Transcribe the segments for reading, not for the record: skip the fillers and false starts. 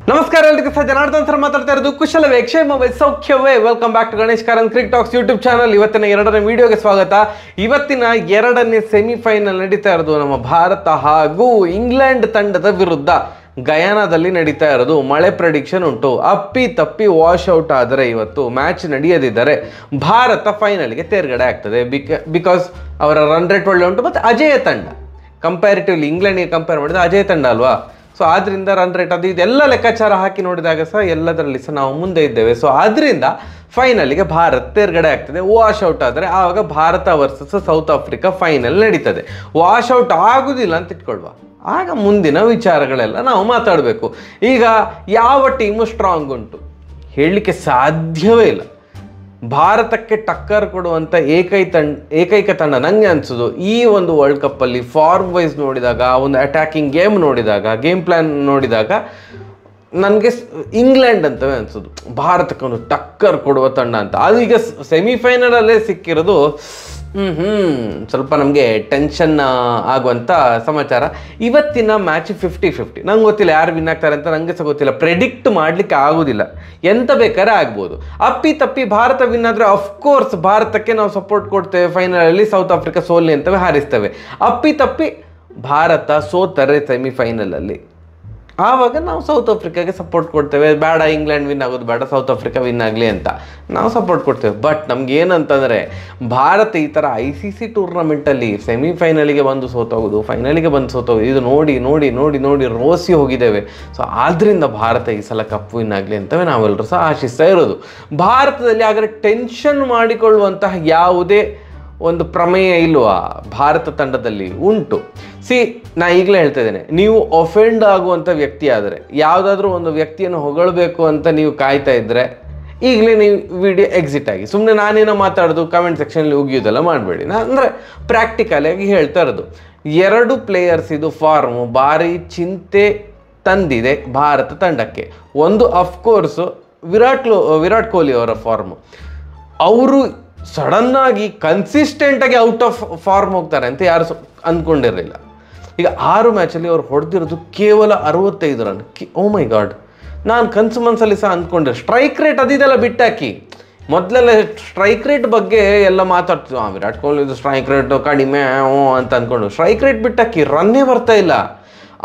ನಮಸ್ಕಾರ ಎಲ್ಲರಿಗೂ ಸಹ ಜನಾರ್ದನ್ ಸರ್ ಮಾತಾಡ್ತಾ ಇರೋದು ಕುಶಲವೇ ಕ್ಷೇಮವೇ ಸೌಖ್ಯವೇ. Welcome back to Ganesh Karanth cricket talks YouTube channel. ಇವತ್ತಿನ ಎರಡನೇ ವಿಡಿಯೋಗೆ ಸ್ವಾಗತ. ಇವತ್ತಿನ ಎರಡನೇ ಸೆಮಿಫೈನಲ್ ನಡೀತಾ ಇರೋದು ನಮ್ಮ ಭಾರತ ಹಾಗೂ ಇಂಗ್ಲೆಂಡ್ ತಂಡದ ವಿರುದ್ಧ ಗಯಾನಾದಲ್ಲಿ ನಡೀತಾ ಇರೋದು. ಮಳೆ ಪ್ರೆಡಿಕ್ಷನ್ ಉಂಟು. ಅಪ್ಪಿ ತಪ್ಪಿ ವಾಶ್ ಔಟ್ ಆದರೆ ಇವತ್ತು ಮ್ಯಾಚ್ ನಡೆಯದಿದ್ದರೆ ಭಾರತ ಫೈನಲ್ಗೆ ತೇರ್ಗಡೆ ಆಗ್ತದೆ. ಬಿಕಾಸ್ ಅವರ ರನ್ ರೇಟ್ ಒಳ್ಳೆ ಉಂಟು ಮತ್ತು ಅಜೇಯ ತಂಡ ಕಂಪ್ಯಾರಿಟಿವ್ಲಿ ಇಂಗ್ಲೆಂಡ್ಗೆ ಕಂಪೇರ್ ಮಾಡಿದ್ರೆ ಅಜೇಯ ತಂಡ ಅಲ್ವಾ. ಸೊ ಆದ್ದರಿಂದ ರನ್ ರೇಟ್ ಅದು ಇದೆಲ್ಲ ಲೆಕ್ಕಾಚಾರ ಹಾಕಿ ನೋಡಿದಾಗ ಸಹ ಎಲ್ಲದರಲ್ಲಿ ಸಹ ನಾವು ಮುಂದೆ ಇದ್ದೇವೆ. ಸೊ ಆದ್ದರಿಂದ ಫೈನಲ್ಗೆ ಭಾರತ ತೇರ್ಗಡೆ ಆಗ್ತದೆ. ವಾಶ್ ಔಟ್ ಆದರೆ ಆವಾಗ Bharat versus south Africa final ನಡೀತದೆ. ವಾಶ್ ಔಟ್ ಆಗುದಿಲ್ಲ ಅಂತ ಇಟ್ಕೊಳ್ವಾ, ಆಗ ಮುಂದಿನ ವಿಚಾರಗಳೆಲ್ಲ ನಾವು ಮಾತಾಡಬೇಕು. ಈಗ ಯಾವ ಟೀಮು ಸ್ಟ್ರಾಂಗ್ ಉಂಟು ಹೇಳಲಿಕ್ಕೆ ಸಾಧ್ಯವೇ ಇಲ್ಲ. ಭಾರತಕ್ಕೆ ಟಕ್ಕರ್ ಕೊಡುವಂಥ ಏಕೈಕ ತಂಡ ನನಗೆ ಅನಿಸೋದು ಈ ಒಂದು ವರ್ಲ್ಡ್ ಕಪ್ಪಲ್ಲಿ ಫಾರ್ಮ್ ವೈಸ್ ನೋಡಿದಾಗ, ಒಂದು ಅಟ್ಯಾಕಿಂಗ್ ಗೇಮ್ ನೋಡಿದಾಗ, ಗೇಮ್ ಪ್ಲ್ಯಾನ್ ನೋಡಿದಾಗ ನನಗೆ ಇಂಗ್ಲೆಂಡ್ ಅಂತವೇ ಅನಿಸೋದು. ಭಾರತಕ್ಕೆ ಒಂದು ಟಕ್ಕರ್ ಕೊಡುವ ತಂಡ ಅಂತ. ಅದು ಈಗ ಸೆಮಿಫೈನಲಲ್ಲೇ ಸಿಕ್ಕಿರೋದು ಸ್ವಲ್ಪ ನಮಗೆ ಟೆನ್ಷನ್ ಆಗುವಂಥ ಸಮಾಚಾರ. ಇವತ್ತಿನ ಮ್ಯಾಚ್ 50-50. ನಂಗೆ ಗೊತ್ತಿಲ್ಲ ಯಾರು ವಿನ್ ಆಗ್ತಾರೆ ಅಂತ, ನನಗೆ ಸಹ ಗೊತ್ತಿಲ್ಲ. ಪ್ರೆಡಿಕ್ಟ್ ಮಾಡಲಿಕ್ಕೆ ಆಗೋದಿಲ್ಲ, ಎಂತ ಬೇಕಾದ್ರೆ ಆಗ್ಬೋದು. ಅಪ್ಪಿ ತಪ್ಪಿ ಭಾರತ ವಿನ್ ಆದರೆ ಅಫ್ಕೋರ್ಸ್ ಭಾರತಕ್ಕೆ ನಾವು ಸಪೋರ್ಟ್ ಕೊಡ್ತೇವೆ. ಫೈನಲಲ್ಲಿ ಸೌತ್ ಆಫ್ರಿಕಾ ಸೋಲಿ ಅಂತವೇ ಹಾರಿಸ್ತೇವೆ. ಅಪ್ಪಿ ತಪ್ಪಿ ಭಾರತ ಸೋತರೆ ಸೆಮಿಫೈನಲಲ್ಲಿ ಆವಾಗ ನಾವು ಸೌತ್ ಆಫ್ರಿಕಾಗೆ ಸಪೋರ್ಟ್ ಕೊಡ್ತೇವೆ. ಬೇಡ ಇಂಗ್ಲೆಂಡ್ ವಿನ್ ಆಗೋದು ಬೇಡ, ಸೌತ್ ಆಫ್ರಿಕಾ ವಿನ್ ಆಗಲಿ ಅಂತ ನಾವು ಸಪೋರ್ಟ್ ಕೊಡ್ತೇವೆ. ಬಟ್ ನಮ್ಗೆ ಏನಂತಂದರೆ ಭಾರತ ಈ ಥರ ICC ಟೂರ್ನಮೆಂಟಲ್ಲಿ ಸೆಮಿಫೈನಲಿಗೆ ಬಂದು ಸೋತೋಗೋದು, ಫೈನಲಿಗೆ ಬಂದು ಸೋತೋಗೋದು, ಇದು ನೋಡಿ ನೋಡಿ ನೋಡಿ ನೋಡಿ ರೋಸಿ ಹೋಗಿದ್ದೇವೆ. ಸೊ ಆದ್ದರಿಂದ ಭಾರತ ಈ ಸಲ ಕಪ್ ವಿನ್ ಆಗಲಿ ಅಂತವೇ ನಾವೆಲ್ಲರೂ ಸಹ ಆಶಿಸ್ತಾ ಇರೋದು. ಭಾರತದಲ್ಲಿ ಆದರೆ ಟೆನ್ಷನ್ ಮಾಡಿಕೊಳ್ಳುವಂತಹ ಯಾವುದೇ ಒಂದು ಪ್ರಮೇಯ ಇಲ್ವಾ ಭಾರತ ತಂಡದಲ್ಲಿ? ಉಂಟು. ನಾ ಈಗಲೇ ಹೇಳ್ತಾ ಇದ್ದೇನೆ, ನೀವು ಒಫೆಂಡ್ ಆಗುವಂಥ ವ್ಯಕ್ತಿ ಆದರೆ, ಯಾವುದಾದ್ರೂ ಒಂದು ವ್ಯಕ್ತಿಯನ್ನು ಹೊಗಳಬೇಕು ಅಂತ ನೀವು ಕಾಯ್ತಾ ಇದ್ದರೆ ಈಗಲೇ ನೀವು ವಿಡಿಯೋ ಎಕ್ಸಿಟ್ ಆಗಿ. ಸುಮ್ಮನೆ ನಾನೇನೋ ಮಾತಾಡೋದು ಕಮೆಂಟ್ ಸೆಕ್ಷನಲ್ಲಿ ಉಗಿಯೋದೆಲ್ಲ ಮಾಡಬೇಡಿ. ಅಂದರೆ ಪ್ರಾಕ್ಟಿಕಲಾಗಿ ಹೇಳ್ತಾ ಇರೋದು. ಎರಡು ಪ್ಲೇಯರ್ಸ್ ಇದು ಫಾರ್ಮು ಭಾರಿ ಚಿಂತೆ ತಂದಿದೆ ಭಾರತ ತಂಡಕ್ಕೆ. ಒಂದು ಅಫ್ಕೋರ್ಸು ವಿರಾಟ್ ಕೊಹ್ಲಿ ಅವರ ಫಾರ್ಮು. ಅವರು ಸಡನ್ನಾಗಿ ಕನ್ಸಿಸ್ಟೆಂಟಾಗಿ ಔಟ್ ಆಫ್ ಫಾರ್ಮ್ ಹೋಗ್ತಾರೆ ಅಂತ ಯಾರು ಅಂದ್ಕೊಂಡಿರಲಿಲ್ಲ. ಈಗ 6 ಮ್ಯಾಚಲ್ಲಿ ಅವ್ರು ಹೊಡೆದಿರೋದು ಕೇವಲ 65 ರನ್. ಓ ಮೈ ಗಾಡ್, ನಾನು ಕನ್ಸು ಮನಸ್ಸಲ್ಲಿ ಸಹ ಅಂದ್ಕೊಂಡೆ. ಸ್ಟ್ರೈಕ್ ರೇಟ್ ಅದಿದೆಲ್ಲ ಬಿಟ್ಟಾಕಿ. ಮೊದಲೆಲ್ಲ ಸ್ಟ್ರೈಕ್ ರೇಟ್ ಬಗ್ಗೆ ಎಲ್ಲ ಮಾತಾಡ್ತೀವಿ, ವಿರಾಟ್ ಕೊಹ್ಲಿದು ಸ್ಟ್ರೈಕ್ ರೇಟು ಕಡಿಮೆ ಅಂತ ಅಂದ್ಕೊಂಡು. ಸ್ಟ್ರೈಕ್ ರೇಟ್ ಬಿಟ್ಟಾಕಿ, ರನ್ನೇ ಬರ್ತಾ ಇಲ್ಲ.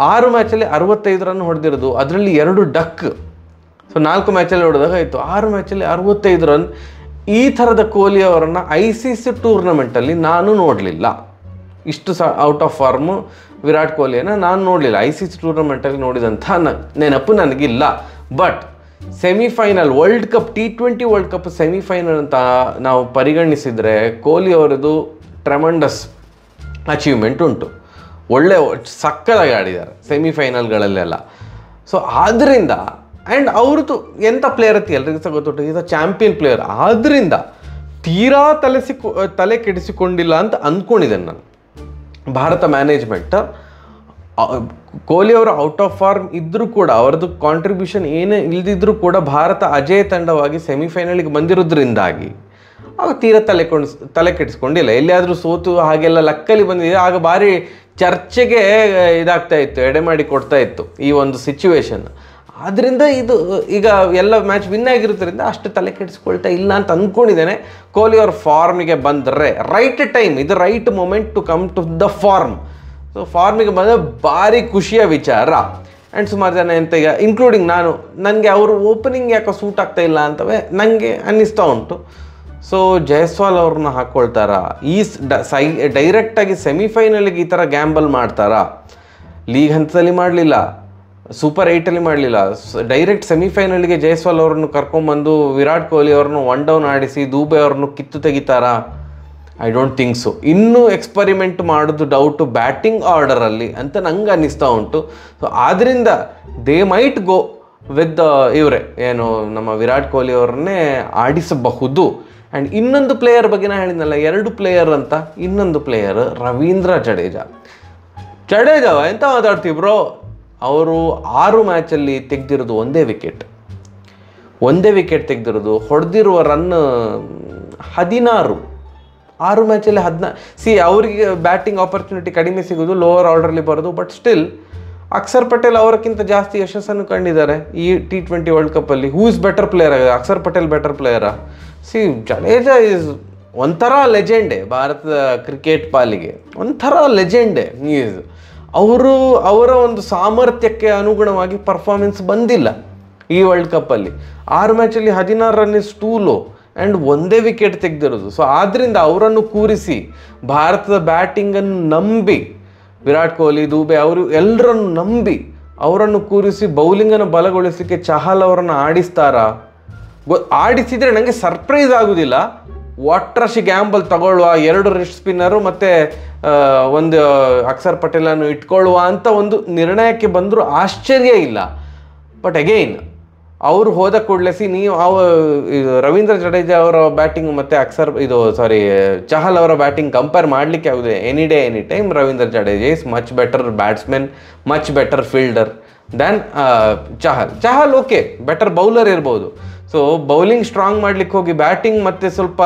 6 ಮ್ಯಾಚಲ್ಲಿ 65 ರನ್ ಹೊಡೆದಿರೋದು, ಅದರಲ್ಲಿ 2 ಡಕ್. ಸೊ 4 ಮ್ಯಾಚಲ್ಲಿ ಹೊಡೆದಾಗ ಆಯಿತು. 6 ಮ್ಯಾಚಲ್ಲಿ 65 ರನ್. ಈ ಥರದ ಕೊಹ್ಲಿ ಅವರನ್ನು ICC ಟೂರ್ನಮೆಂಟಲ್ಲಿ ನಾನು ನೋಡಲಿಲ್ಲ. ಇಷ್ಟು ಸಹ ಔಟ್ ಆಫ್ ಫಾರ್ಮು ವಿರಾಟ್ ಕೊಹ್ಲಿಯನ್ನು ನಾನು ನೋಡಲಿಲ್ಲ. ICC ಟೂರ್ನಮೆಂಟಲ್ಲಿ ನೋಡಿದಂಥ ನೆನಪು ನನಗಿಲ್ಲ. But semifinal world cup T20 world cup semifinal ಅಂತ ನಾವು ಪರಿಗಣಿಸಿದರೆ ಕೊಹ್ಲಿ ಅವರದು ಟ್ರೆಮೆಂಡಸ್ ಅಚೀವ್ಮೆಂಟ್ ಉಂಟು. ಒಳ್ಳೆ ಸಕ್ಕದಾಗಿ ಆಡಿದ್ದಾರೆ ಸೆಮಿಫೈನಲ್ಗಳಲ್ಲೆಲ್ಲ. ಸೊ ಆದ್ದರಿಂದ ಆ್ಯಂಡ್ ಅವ್ರದ್ದು ಎಂಥ ಪ್ಲೇಯರ್ ಅತಿ ಎಲ್ರಿಗೂ ಸಹ ಗೊತ್ತುಂಟು, ಈಸ್ ಅ ಚಾಂಪಿಯನ್ ಪ್ಲೇಯರ್. ಆದ್ದರಿಂದ ತೀರಾ ತಲೆ ಕೆಡಿಸಿಕೊಂಡಿಲ್ಲ ಅಂತ ಅಂದ್ಕೊಂಡಿದ್ದೇನೆ ನಾನು. ಭಾರತ ಮ್ಯಾನೇಜ್ಮೆಂಟ್ ಕೊಹ್ಲಿ ಅವರು ಔಟ್ ಆಫ್ ಫಾರ್ಮ್ ಇದ್ದರೂ ಕೂಡ, ಅವರದ್ದು ಕಾಂಟ್ರಿಬ್ಯೂಷನ್ ಏನೇ ಇಲ್ದಿದ್ರೂ ಕೂಡ ಭಾರತ ಅಜೇಯ ತಂಡವಾಗಿ ಸೆಮಿಫೈನಲಿಗೆ ಬಂದಿರೋದ್ರಿಂದಾಗಿ ಆಗ ತೀರಾ ತಲೆ ಕೆಡಿಸ್ಕೊಂಡಿಲ್ಲ. ಎಲ್ಲಿಯಾದರೂ ಸೋತು ಹಾಗೆಲ್ಲ ಲಕ್ಕಲ್ಲಿ ಬಂದಿದೆ, ಆಗ ಭಾರಿ ಚರ್ಚೆಗೆ ಇದಾಗ್ತಾ ಇತ್ತು, ಎಡೆ ಮಾಡಿ ಕೊಡ್ತಾ ಇತ್ತು ಈ ಒಂದು ಸಿಚುವೇಶನ್. ಆದ್ದರಿಂದ ಇದು ಈಗ ಎಲ್ಲ ಮ್ಯಾಚ್ ವಿನ್ ಆಗಿರೋದ್ರಿಂದ ಅಷ್ಟು ತಲೆ ಕೆಡಿಸ್ಕೊಳ್ತಾ ಇಲ್ಲ ಅಂತ ಅಂದ್ಕೊಂಡಿದ್ದೇನೆ. ಕೊಹ್ಲಿ ಅವ್ರ ಫಾರ್ಮಿಗೆ ಬಂದರೆ ರೈಟ್ ಟೈಮ್, ಇದು right moment to come to the form. So ಫಾರ್ಮಿಗೆ ಬಂದರೆ ಭಾರಿ ಖುಷಿಯ ವಿಚಾರ. ಆ್ಯಂಡ್ ಸುಮಾರು ಜನ ಎಂತ ಈಗ ಇನ್ಕ್ಲೂಡಿಂಗ್ ನನಗೆ ಅವರು ಓಪನಿಂಗ್ ಯಾಕೋ ಸೂಟ್ ಆಗ್ತಾ ಇಲ್ಲ ಅಂತವೇ ನನಗೆ ಅನ್ನಿಸ್ತಾ ಉಂಟು. ಸೊ ಜೈಸ್ವಾಲ್ ಅವ್ರನ್ನ ಹಾಕ್ಕೊಳ್ತಾರಾ? ಡೈರೆಕ್ಟಾಗಿ ಸೆಮಿಫೈನಲಿಗೆ ಈ ಥರ ಗ್ಯಾಂಬಲ್ ಮಾಡ್ತಾರಾ? ಲೀಗ್ ಹಂತದಲ್ಲಿ ಮಾಡಲಿಲ್ಲ, ಸೂಪರ್ 8ಅಲ್ಲಿ ಮಾಡಲಿಲ್ಲ, ಡೈರೆಕ್ಟ್ ಸೆಮಿಫೈನಲ್ಗೆ ಜೈಸ್ವಾಲ್ ಅವ್ರನ್ನು ಕರ್ಕೊಂಬಂದು ವಿರಾಟ್ ಕೊಹ್ಲಿ ಅವ್ರನ್ನು 1 ಡೌನ್ ಆಡಿಸಿ ದುಬೆ ಅವ್ರನ್ನು ಕಿತ್ತು ತೆಗಿತಾರಾ? I don't think so. ಇನ್ನೂ ಎಕ್ಸ್ಪರಿಮೆಂಟ್ ಮಾಡೋದು ಡೌಟು ಬ್ಯಾಟಿಂಗ್ ಆರ್ಡರಲ್ಲಿ ಅಂತ ನಂಗೆ ಅನ್ನಿಸ್ತಾ ಉಂಟು. ಸೊ ಆದ್ದರಿಂದ ದೇ ಮೈಟ್ ಗೋ ವಿತ್ ಇವರೇ ಏನು ನಮ್ಮ ವಿರಾಟ್ ಕೊಹ್ಲಿ ಅವ್ರನ್ನೇ ಆಡಿಸಬಹುದು. ಆ್ಯಂಡ್ ಇನ್ನೊಂದು ಪ್ಲೇಯರ್ ಬಗ್ಗೆ ನಾನು ಹೇಳಿದ್ನಲ್ಲ, 2 ಪ್ಲೇಯರ್ ಅಂತ. ಇನ್ನೊಂದು ಪ್ಲೇಯರ್ ರವೀಂದ್ರ ಜಡೇಜಾ ಎಂತ ಮಾತಾಡ್ತೀವಿ ಬ್ರೋ? ಅವರು 6 ಮ್ಯಾಚಲ್ಲಿ ತೆಗೆದಿರೋದು ಒಂದೇ ವಿಕೆಟ್ ತೆಗೆದಿರೋದು. ಹೊಡೆದಿರುವ ರನ್ 16. 6 ಮ್ಯಾಚಲ್ಲಿ 14. ಅವರಿಗೆ ಬ್ಯಾಟಿಂಗ್ ಆಪರ್ಚುನಿಟಿ ಕಡಿಮೆ ಸಿಗೋದು, ಲೋವರ್ ಆರ್ಡ್ರಲ್ಲಿ ಬರೋದು. ಬಟ್ ಸ್ಟಿಲ್ ಅಕ್ಷರ್ ಪಟೇಲ್ ಅವರಕ್ಕಿಂತ ಜಾಸ್ತಿ ಯಶಸ್ಸನ್ನು ಕಂಡಿದ್ದಾರೆ ಈ T20 ವರ್ಲ್ಡ್ ಕಪ್ಪಲ್ಲಿ. ಹೂ ಇಸ್ ಬೆಟರ್ ಪ್ಲೇಯರ್ ಆಗಿದೆ? ಅಕ್ಷರ್ ಪಟೇಲ್ ಬೆಟರ್ ಪ್ಲೇಯರಾ? ಜಡೇಜಾ ಈಸ್ ಒಂಥರ ಲೆಜೆಂಡೇ ಭಾರತದ ಕ್ರಿಕೆಟ್ ಪಾಲಿಗೆ, ಒಂಥರ ಲೆಜೆಂಡೇ ಈಸ್. ಅವರ ಒಂದು ಸಾಮರ್ಥ್ಯಕ್ಕೆ ಅನುಗುಣವಾಗಿ ಪರ್ಫಾರ್ಮೆನ್ಸ್ ಬಂದಿಲ್ಲ ಈ ವರ್ಲ್ಡ್ ಕಪ್ಪಲ್ಲಿ. 6 ಮ್ಯಾಚಲ್ಲಿ 16 run is too low and ಒಂದೇ ವಿಕೆಟ್ ತೆಗೆದಿರೋದು. ಸೊ ಆದ್ದರಿಂದ ಅವರನ್ನು ಕೂರಿಸಿ ಭಾರತದ ಬ್ಯಾಟಿಂಗನ್ನು ನಂಬಿ, ವಿರಾಟ್ ಕೊಹ್ಲಿ, ದುಬೆ ಅವರು ಎಲ್ಲರನ್ನು ನಂಬಿ ಅವರನ್ನು ಕೂರಿಸಿ ಬೌಲಿಂಗನ್ನು ಬಲಗೊಳಿಸಲಿಕ್ಕೆ ಚಹಲ್ ಅವರನ್ನು ಆಡಿಸ್ತಾರಾ? ಆಡಿಸಿದರೆ ನನಗೆ ಸರ್ಪ್ರೈಸ್ ಆಗೋದಿಲ್ಲ. ವಾಟ್ರಶಿ ಗ್ಯಾಂಬಲ್ ತಗೊಳ್ಳುವ, 2 ರಿಸ್ಟ್ ಸ್ಪಿನ್ನರು ಮತ್ತು ಒಂದು ಅಕ್ಷರ್ ಪಟೇಲನ್ನು ಇಟ್ಕೊಳ್ಳುವ ಅಂತ ಒಂದು ನಿರ್ಣಯಕ್ಕೆ ಬಂದರೂ ಆಶ್ಚರ್ಯ ಇಲ್ಲ. ಬಟ್ ಅಗೈನ್ ಅವರು ಹೋದ ಕೂಡಲೇ ನೀವು ರವೀಂದ್ರ ಜಡೇಜಾ ಅವರ ಬ್ಯಾಟಿಂಗ್ ಮತ್ತು ಚಹಲ್ ಅವರ ಬ್ಯಾಟಿಂಗ್ ಕಂಪೇರ್ ಮಾಡಲಿಕ್ಕೆ ಆಗುದಿಲ್ಲ. Any day any time Ravindra Jadeja is much better batsman, much better fielder than Chahal okay better bowler ಇರ್ಬೋದು. ಸೊ ಬೌಲಿಂಗ್ ಸ್ಟ್ರಾಂಗ್ ಮಾಡ್ಲಿಕ್ಕೆ ಹೋಗಿ ಬ್ಯಾಟಿಂಗ್ ಮತ್ತೆ ಸ್ವಲ್ಪ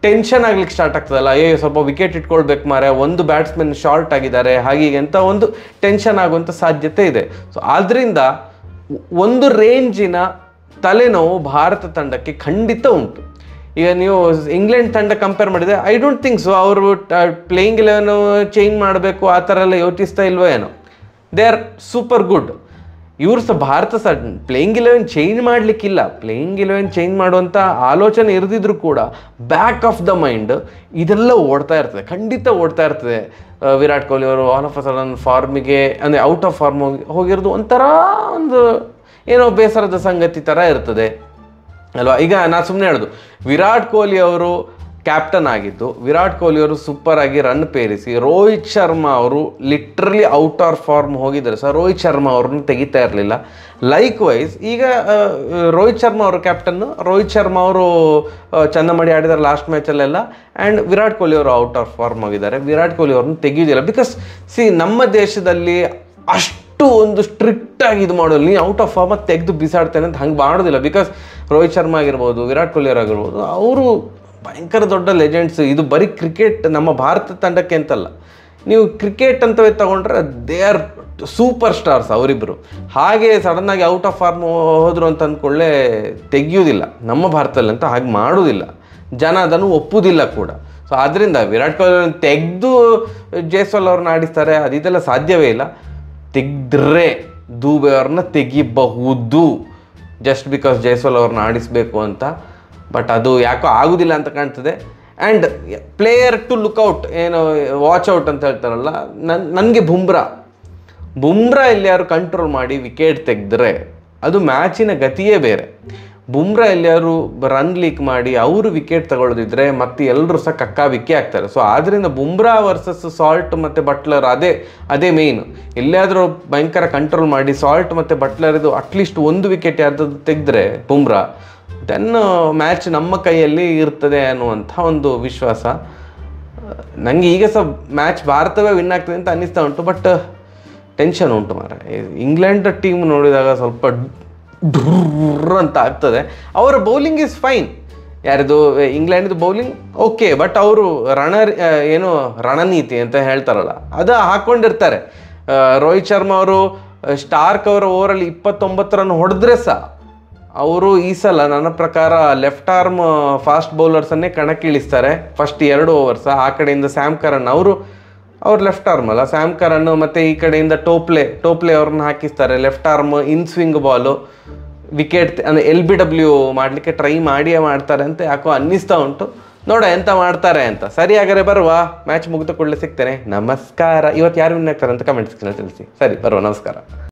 ಟೆನ್ಷನ್ ಆಗ್ಲಿಕ್ಕೆ ಸ್ಟಾರ್ಟ್ ಆಗ್ತದಲ್ಲ, ಸ್ವಲ್ಪ ವಿಕೆಟ್ ಇಟ್ಕೊಳ್ಬೇಕು ಮಾರೆ, ಒಂದು ಬ್ಯಾಟ್ಸ್ಮನ್ ಶಾರ್ಟ್ ಆಗಿದ್ದಾರೆ ಹಾಗೀಗೆ ಅಂತ ಒಂದು ಟೆನ್ಷನ್ ಆಗುವಂಥ ಸಾಧ್ಯತೆ ಇದೆ. ಸೊ ಆದ್ದರಿಂದ ಒಂದು ರೇಂಜಿನ ತಲೆನೋವು ಭಾರತ ತಂಡಕ್ಕೆ ಖಂಡಿತ ಉಂಟು. ಈಗ ನೀವು ಇಂಗ್ಲೆಂಡ್ ತಂಡ ಕಂಪೇರ್ ಮಾಡಿದರೆ ಐ ಡೋಂಟ್ ಥಿಂಕ್ ಸೊ ಅವರು ಪ್ಲೇಯಿಂಗ್ 11 ಚೇಂಜ್ ಮಾಡಬೇಕು ಆ ಥರ ಎಲ್ಲ ಯೋಚಿಸ್ತಾ ಇಲ್ವೋ ಏನೋ. They are super good. ಇವರು ಭಾರತ ಪ್ಲೇಯಿಂಗ್ 11 ಚೇಂಜ್ ಮಾಡಲಿಕ್ಕಿಲ್ಲ. ಪ್ಲೇಯಿಂಗ್ 11 ಚೇಂಜ್ ಮಾಡುವಂಥ ಆಲೋಚನೆ ಇರದಿದ್ರು ಕೂಡ ಬ್ಯಾಕ್ ಆಫ್ ದ ಮೈಂಡ್ ಇದೆಲ್ಲ ಓಡ್ತಾ ಇರ್ತದೆ, ಖಂಡಿತ ಓಡ್ತಾ ಇರ್ತದೆ. ವಿರಾಟ್ ಕೊಹ್ಲಿ ಅವರು ಆಲ್ ಆಫ್ ಅ ಸಡನ್ ಫಾರ್ಮಿಗೆ ಅಂದರೆ ಔಟ್ ಆಫ್ ಫಾರ್ಮ್ ಹೋಗಿರೋದು ಒಂಥರ ಒಂದು ಏನೋ ಬೇಸರದ ಸಂಗತಿ ಥರ ಇರ್ತದೆ ಅಲ್ವಾ. ಈಗ ನಾನು ಸುಮ್ಮನೆ ಹೇಳೋದು, ವಿರಾಟ್ ಕೊಹ್ಲಿ ಅವರು ಕ್ಯಾಪ್ಟನ್ ಆಗಿದ್ದು, ವಿರಾಟ್ ಕೊಹ್ಲಿ ಅವರು ಸೂಪರ್ ಆಗಿ ರನ್ ಪೇರಿಸಿ ರೋಹಿತ್ ಶರ್ಮಾ ಅವರು ಲಿಟ್ರಲಿ ಔಟ್ ಆಫ್ ಫಾರ್ಮ್ ಹೋಗಿದ್ದಾರೆ ಸರ್, ರೋಹಿತ್ ಶರ್ಮಾ ಅವ್ರನ್ನ ತೆಗಿತಾ ಇರಲಿಲ್ಲ. ಲೈಕ್ ವೈಸ್ ಈಗ ರೋಹಿತ್ ಶರ್ಮಾ ಅವರು ಕ್ಯಾಪ್ಟನ್ನು, ರೋಹಿತ್ ಶರ್ಮಾ ಅವರು ಚಂದ ಮಾಡಿ ಆಡಿದ್ದಾರೆ ಲಾಸ್ಟ್ ಮ್ಯಾಚಲ್ಲೆಲ್ಲ. ಆ್ಯಂಡ್ ವಿರಾಟ್ ಕೊಹ್ಲಿ ಅವರು ಔಟ್ ಆಫ್ ಫಾರ್ಮ್ ಹೋಗಿದ್ದಾರೆ, ವಿರಾಟ್ ಕೊಹ್ಲಿ ಅವ್ರನ್ನ ತೆಗೆಯೋದಿಲ್ಲ. ಬಿಕಾಸ್ ನಮ್ಮ ದೇಶದಲ್ಲಿ ಅಷ್ಟು ಒಂದು ಸ್ಟ್ರಿಕ್ಟಾಗಿ ಇದು ಮಾಡೋದು, ನೀನು ಔಟ್ ಆಫ್ ಫಾರ್ಮ್ ತೆಗೆದು ಬಿಸಾಡ್ತೇನೆ ಅಂತ ಹಂಗೆ ಮಾಡೋದಿಲ್ಲ. ಬಿಕಾಸ್ ರೋಹಿತ್ ಶರ್ಮಾ ಆಗಿರ್ಬೋದು, ವಿರಾಟ್ ಕೊಹ್ಲಿ ಅವರಾಗಿರ್ಬೋದು, ಅವರು ಭಯಂಕರ ದೊಡ್ಡ ಲೆಜೆಂಡ್ಸ್. ಇದು ಬರೀ ಕ್ರಿಕೆಟ್ ನಮ್ಮ ಭಾರತ ತಂಡಕ್ಕೆ ಅಂತಲ್ಲ, ನೀವು ಕ್ರಿಕೆಟ್ ಅಂತವೇ ತಗೊಂಡ್ರೆ ದೇ ಆರ್ ಸೂಪರ್ ಸ್ಟಾರ್ಸ್ ಅವರಿಬ್ಬರು. ಹಾಗೆ ಸಡನ್ನಾಗಿ ಔಟ್ ಆಫ್ ಫಾರ್ಮ್ ಹೋದ್ರು ಅಂತ ಅಂದ್ಕೊಳ್ಳೆ ತೆಗಿಯೋದಿಲ್ಲ ನಮ್ಮ ಭಾರತದಲ್ಲಿ, ಅಂತ ಹಾಗೆ ಮಾಡೋದಿಲ್ಲ, ಜನ ಅದನ್ನು ಒಪ್ಪುವುದಿಲ್ಲ ಕೂಡ. ಸೊ ಆದ್ದರಿಂದ ವಿರಾಟ್ ಕೊಹ್ಲಿ ತೆಗೆದು ಜೈಸ್ವಾಲ್ ಅವ್ರನ್ನ ಆಡಿಸ್ತಾರೆ, ಅದೆಲ್ಲ ಸಾಧ್ಯವೇ ಇಲ್ಲ. ತೆಗೆದ್ರೆ ದುಬೆ ಅವ್ರನ್ನ ತೆಗಿಬಹುದು ಜಸ್ಟ್ ಬಿಕಾಸ್ ಜೈಸ್ವಾಲ್ ಅವ್ರನ್ನ ಆಡಿಸ್ಬೇಕು ಅಂತ. ಬಟ್ ಅದು ಯಾಕೋ ಆಗೋದಿಲ್ಲ ಅಂತ ಕಾಣ್ತದೆ. ಆ್ಯಂಡ್ ಪ್ಲೇಯರ್ ಟು ಲುಕ್ಔಟ್, ಏನು ವಾಚ್ ಔಟ್ ಅಂತ ಹೇಳ್ತಾರಲ್ಲ, ನನಗೆ ಬುಮ್ರಾ ಎಲ್ಲಿಯಾರು ಕಂಟ್ರೋಲ್ ಮಾಡಿ ವಿಕೆಟ್ ತೆಗೆದ್ರೆ ಅದು ಮ್ಯಾಚಿನ ಗತಿಯೇ ಬೇರೆ. ಬುಮ್ರಾ ಎಲ್ಲಿಯಾರು ರನ್ ಲೀಕ್ ಮಾಡಿ ಅವರು ವಿಕೆಟ್ ತಗೊಳ್ಳೋದಿದ್ರೆ ಮತ್ತೆ ಎಲ್ಲರೂ ಸಹ ಕಕ್ಕಾಬಿಕ್ಕಿ ಆಗ್ತಾರೆ. ಸೊ ಆದ್ದರಿಂದ ಬುಮ್ರಾ ವರ್ಸಸ್ ಸಾಲ್ಟ್ ಮತ್ತು ಬಟ್ಲರ್ ಅದೇ ಮೇಯ್ನು. ಎಲ್ಲಿಯಾದರೂ ಭಯಂಕರ ಕಂಟ್ರೋಲ್ ಮಾಡಿ ಸಾಲ್ಟ್ ಮತ್ತು ಬಟ್ಲರ್ ಇದು ಅಟ್ಲೀಸ್ಟ್ ಒಂದು ವಿಕೆಟ್ ಯಾರ್ದಾದ್ರು ತೆಗೆದ್ರೆ ಬುಮ್ರಾ, ದೆನ್ ಮ್ಯಾಚ್ ನಮ್ಮ ಕೈಯಲ್ಲಿ ಇರ್ತದೆ ಅನ್ನುವಂಥ ಒಂದು ವಿಶ್ವಾಸ ನನಗೆ. ಈಗ ಸಹ ಮ್ಯಾಚ್ ಭಾರತವೇ ವಿನ್ ಆಗ್ತದೆ ಅಂತ ಅನ್ನಿಸ್ತಾ ಉಂಟು, ಬಟ್ ಟೆನ್ಷನ್ ಉಂಟು ಮಾರ. ಇಂಗ್ಲೆಂಡ್ ಟೀಮ್ ನೋಡಿದಾಗ ಸ್ವಲ್ಪ ಡ್ರರ್ ಅಂತ ಆಗ್ತದೆ. ಅವರ ಬೌಲಿಂಗ್ ಈಸ್ ಫೈನ್, ಯಾರಿದು ಇಂಗ್ಲೆಂಡ್ದು ಬೌಲಿಂಗ್ ಓಕೆ, ಬಟ್ ಅವರು ರಣನೀತಿ ಅಂತ ಹೇಳ್ತಾರಲ್ಲ ಅದು ಹಾಕ್ಕೊಂಡಿರ್ತಾರೆ. ರೋಹಿತ್ ಶರ್ಮಾ ಅವರು ಸ್ಟಾರ್ಕ್ ಅವರ ಓವರಲ್ಲಿ 29 ರನ್ ಹೊಡೆದ್ರೆ ಸಹ ಅವರು ಈ ಸಲ ನನ್ನ ಪ್ರಕಾರ ಲೆಫ್ಟ್ ಆರ್ಮ್ ಫಾಸ್ಟ್ ಬೌಲರ್ಸನ್ನೇ ಕಣಕ್ಕಿಳಿಸ್ತಾರೆ ಫಸ್ಟ್ 2 ಓವರ್ಸ್. ಆ ಕಡೆಯಿಂದ ಸ್ಯಾಮ್ ಕರನ್ ಅವ್ರು ಲೆಫ್ಟ್ ಆರ್ಮ್ ಅಲ್ಲ, ಸ್ಯಾಮ್ ಕರನ್ ಮತ್ತು ಈ ಕಡೆಯಿಂದ ಟೋಪ್ಲೆ ಅವ್ರನ್ನ ಹಾಕಿಸ್ತಾರೆ. Left arm in swing ball wicket ಅಂದರೆ LBW ಮಾಡಲಿಕ್ಕೆ ಟ್ರೈ ಮಾಡ್ತಾರೆ ಅಂತ ಯಾಕೋ ಅನ್ನಿಸ್ತಾ ಉಂಟು. ನೋಡ ಎಂತ ಮಾಡ್ತಾರೆ ಅಂತ. ಸರಿ, ಹಾಗಾದ್ರೆ ಬರುವ, ಮ್ಯಾಚ್ ಮುಗಿದ ಕೂಡಲೇ ಸಿಗ್ತೇನೆ. ನಮಸ್ಕಾರ. ಇವತ್ತು ಯಾರು ವಿನ್ ಆಗ್ತಾರೆ ಅಂತ ಕಮೆಂಟ್ಸ್ ತಿಳಿಸಿ. ಸರಿ, ಬರುವ, ನಮಸ್ಕಾರ.